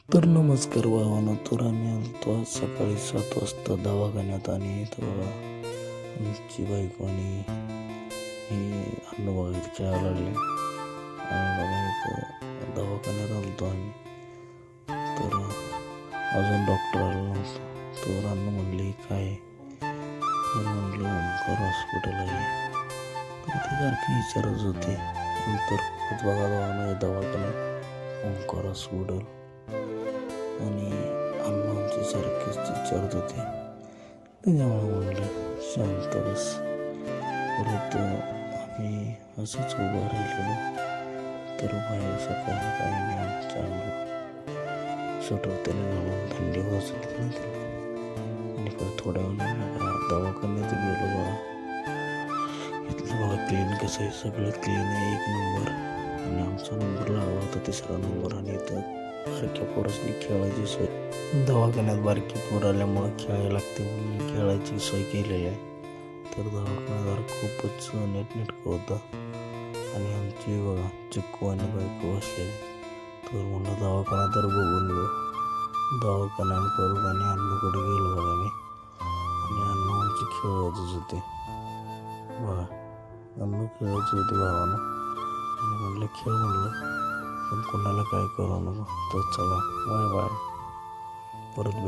तर नमस्कार भावानो. तर आम्ही आलतो आज सकाळी 7 वाजता दवाखान्यात आणि तेव्हा आमची बायको आणि ही अन्न बघायला खेळायला लागले आणि बघा इथं दवाखान्यात आलतो आम्ही. तर अजून डॉक्टर आला नव्हता. तर अन्न म्हणले काय, तर म्हणलं ओंकार हॉस्पिटल आहे. तर ते सारखे विचारत होते नंतर बघा दवाखाना दवाखान्यात ओंकार हॉस्पिटल आणि अण्णा आमचे सारखेच विचारत होते. त्याच्यामुळे म्हणलं शांत बस. परत आम्ही असंच उभं राहिलेलो. तर बाहेर सकाळी काही नाही आमच्या अंगावर स्वेटर त्याने घालून थंडी वाजत नाही त्याला. आणि परत थोड्या वेळाने दवाखान्यात गेलो. बघा इथलं बघा क्लीन कसं आहे, सगळं क्लीन आहे, 1 नंबर. आणि आमचा नंबर लागला होता 3रा नंबर. आणि इथं बारक्या पोरासनी खेळायची सोय, दवाखान्यात बारकी पोर आल्यामुळं खेळायला लागते म्हणून खेळायची सोय केलेली आहे. तर दवाखान्यात खूपच नीटनेटकं होतं. आणि आमची बघा चिक्कू आणि बायको बसलेली. तर म्हणलं दवाखाना तर बघून घेऊ. दवाखाना आणि परत आणि अन्नकडे गेलो बघा मी. आणि अन्न आमची खेळतच होते बघा, अन्न खेळायची होती भावानं. आणि म्हणलं खेळ म्हणलं, पण कोणाला काय करू नको. तर चला बाय बाय, परत भेटू.